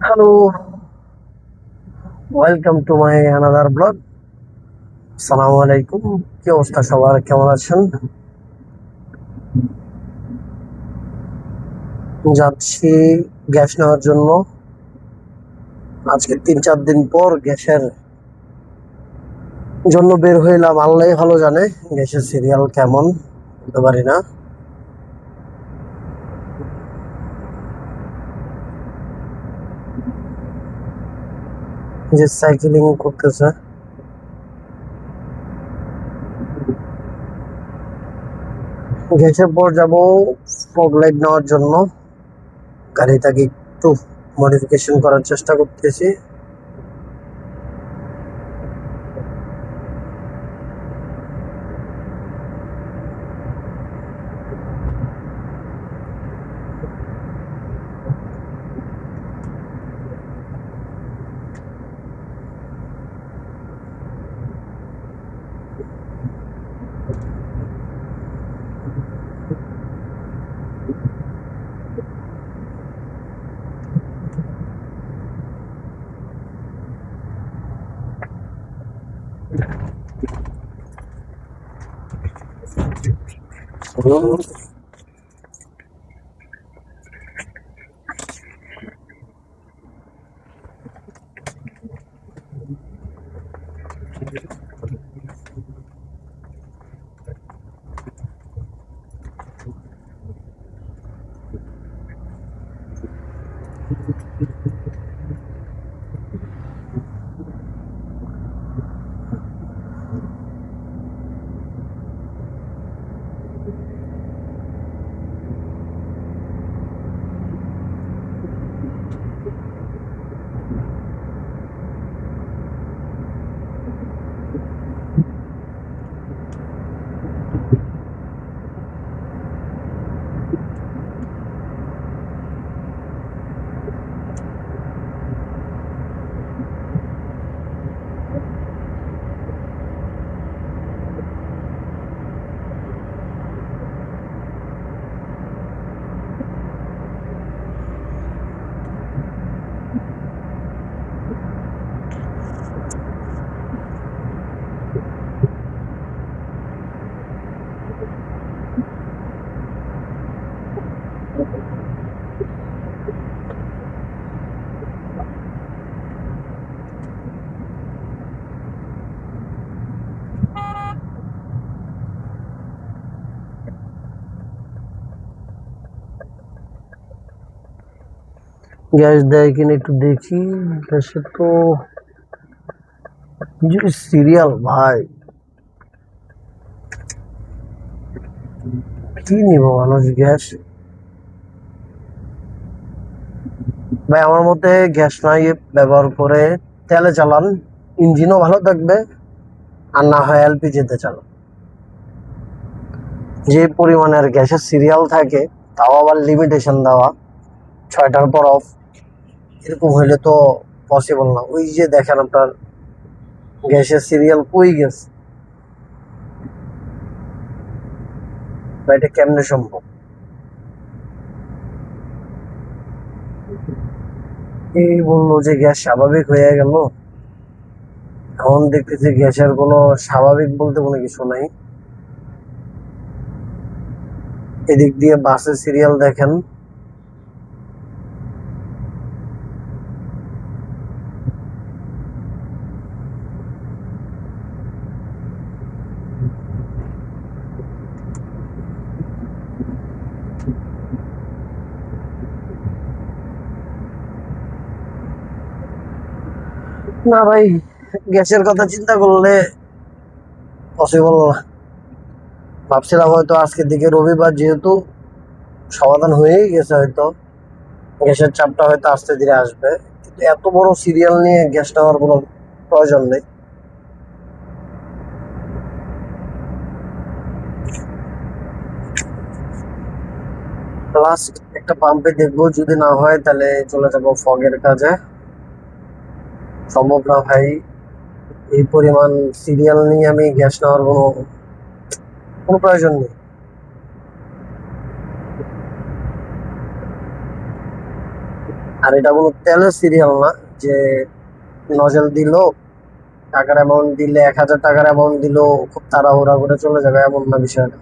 Hello, welcome to my another blog. আসসালামু আলাইকুম। কি অবস্থা সবার, কেমন আছেন? যাচ্ছি গ্যাস নেওয়ার জন্য। আজকে 3-4 দিন পর গ্যাসের জন্য বের হইলাম। আল্লাহ ভালো জানে গ্যাসের সিরিয়াল কেমন, বলতে পারি না। যে সাইকেলিং করতেছে, গ্যাসের পর যাব ফগ লাইট নেওয়ার জন্য। গাড়িটাকে একটু মডিফিকেশন করার চেষ্টা করতেছি। গ্যাস দেয় কিনা একটু দেখি। গ্যাসে তো যে সিরিয়াল ভাই, কি নিব মানুষ গ্যাস? ভাই আমার মতে গ্যাস নাই ব্যবহার করে তেলে চালান, ইঞ্জিনও ভালো থাকবে। আর না হয় এলপিজিতে চালান। যে পরিমাণের গ্যাসের সিরিয়াল থাকে, তাও আবার লিমিটেশন দেওয়া, 6টার পর অফ, এরকম হইলে তো পসিবল না। ওই যে দেখেন আপনার গ্যাসের সিরিয়াল কই গেছে, বা এটা কেমনে সম্ভব? এই বললো যে গ্যাস স্বাভাবিক হয়ে গেল। এখন দেখতেছি গ্যাসের কোনো স্বাভাবিক বলতে কোনো কিছু নাই। এদিক দিয়ে বাসের সিরিয়াল দেখেন, না ভাই, গ্যাসের কথা চিন্তা করলে পসিবল না। ভাবছিলাম হয়তো আজকের দিকে রবিবার, যেহেতু সমাধান হয়েই গেছে, হয়তো গ্যাসের চাপটা হয়তো আস্তে ধীরে আসবে। কিন্তু এত বড় সিরিয়াল নিয়ে গ্যাস নেওয়ার কোনো প্রয়োজন নেই। লাস্ট একটা পাম্পে দেখবো, যদি না হয় তাহলে চলে যাবো ফগের কাজে। সম্ভব না ভাই, এই পরিমাণ সিরিয়াল নিয়ে আমি গ্যাস নেওয়ার কোনো কোনো প্রয়োজন নেই। আর এটা কোনো তেলের সিরিয়াল না যে নজেল দিল, টাকার অ্যামাউন্ট দিলে 1,000 টাকার অ্যামাউন্ট দিল খুব তাড়াহুড়া করে চলে যাবে, এমন না বিষয়টা।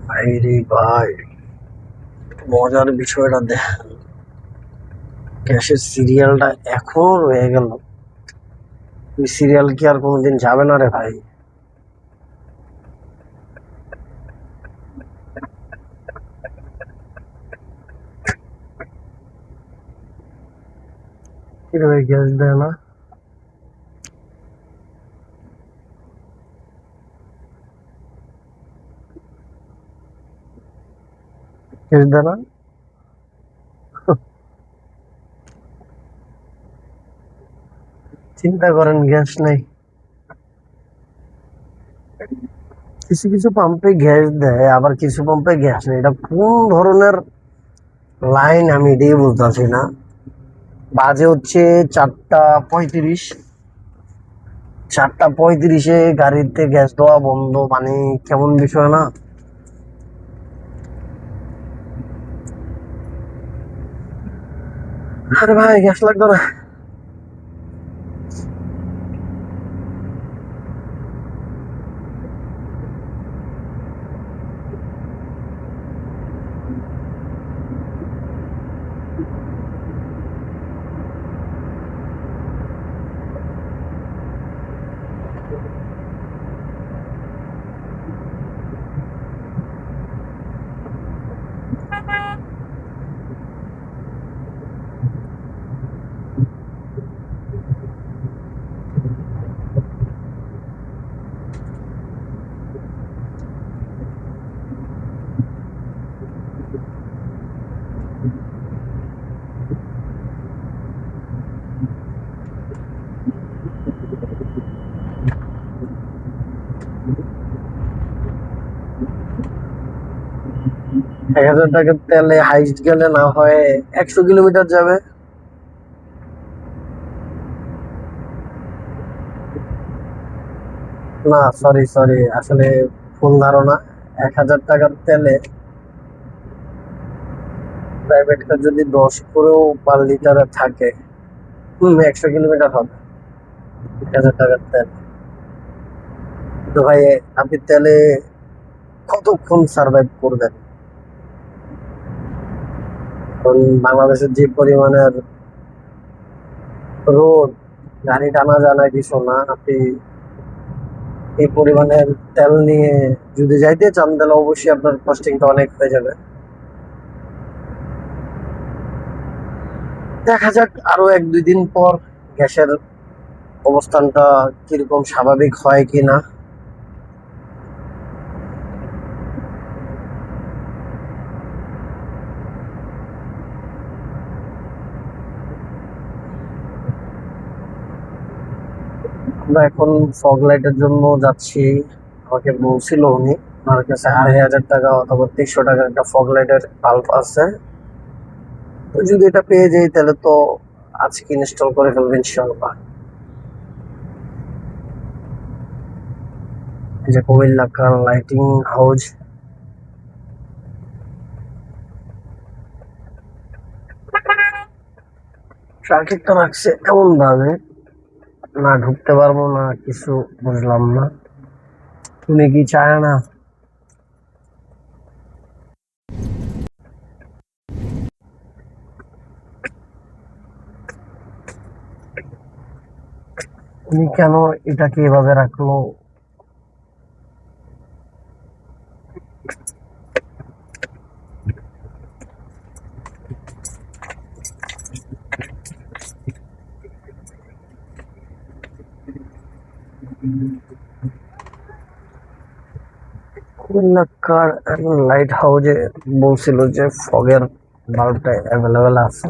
ভাই রে ভাই, মজার বিষয়টা দেখ, গ্যাসের সিরিয়ালটা এখন রয়ে গেল। ওই সিরিয়াল কি আর কোনোদিন যাবে না রে ভাই? কিভাবে গ্যাস দেয় না? গ্যাস দেয় না, চিন্তা করেন, গ্যাস নেই। কিছু কিছু পাম্পে গ্যাস দেয়, আবার কিছু পাম্পে গ্যাস নেই। এটা কোন ধরনের লাইন আমি এটাই বুঝতেছি না। বাজে হচ্ছে 4টা 35। 4টা 35-এ গাড়িতে গ্যাস দেওয়া বন্ধ, মানে কেমন বিষয় না? আরে ভাই, গ্যাস লাগতো না। এক 1,000 টাকার তেলে হাইস্ট গেলে না হয় 100 কিলোমিটার যাবে। না, সরি সরি, আসলে ভুল ধারণা। 1,000 টাকার তেলে প্রাইভেট কার যদি 10 করেও পার লিটারে থাকে, 100 কিলোমিটার হবে 1,000 টাকার তেল। তো ভাই, আপনি তেলে কতক্ষণ সার্ভাইভ করবেন? কারণ বাংলাদেশের যে পরিমাণের রোড, গাড়ি টানা জানা কিছু না। আপনি এই পরিমাণের তেল নিয়ে যদি যাইতে চান তাহলে অবশ্যই আপনার কস্টিংটা অনেক হয়ে যাবে। দেখা যাক আরো 1-2 দিন পর গ্যাসের অবস্থানটা কিরকম স্বাভাবিক হয় কিনা। আমরা এখন ফগ লাইটের জন্য যাচ্ছি। আমাকে বলছিল উনি, আমার কাছে 2500 টাকা অথবা 2300 টাকার একটা ফগ লাইটের বাল্ব আছে। তো যদি এটা পেয়ে যাই তাহলে তো আজকে ইনস্টল করে ফেলবো ইনশাআল্লাহ। এই যে কুমিল্লাকার লাইটিং হাউস। ট্রাফিকটা রাখছে এমন ভাবে, না ঢুকতে পারবো না কিছু, বুঝলাম না। তুমি কি চায় না? উনি কেন এটাকে এভাবে রাখলো? কুমিল্লাকার লাইট হাউসে বলছিল যে ফগের বাল্বটা অ্যাভেলেবেল আছে,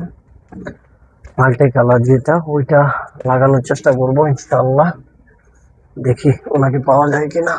মাল্টি কালার যেটা, ওইটা লাগানোর চেষ্টা করবো ইনশাআল্লাহ। দেখি ওনাকে পাওয়া যায় কিনা।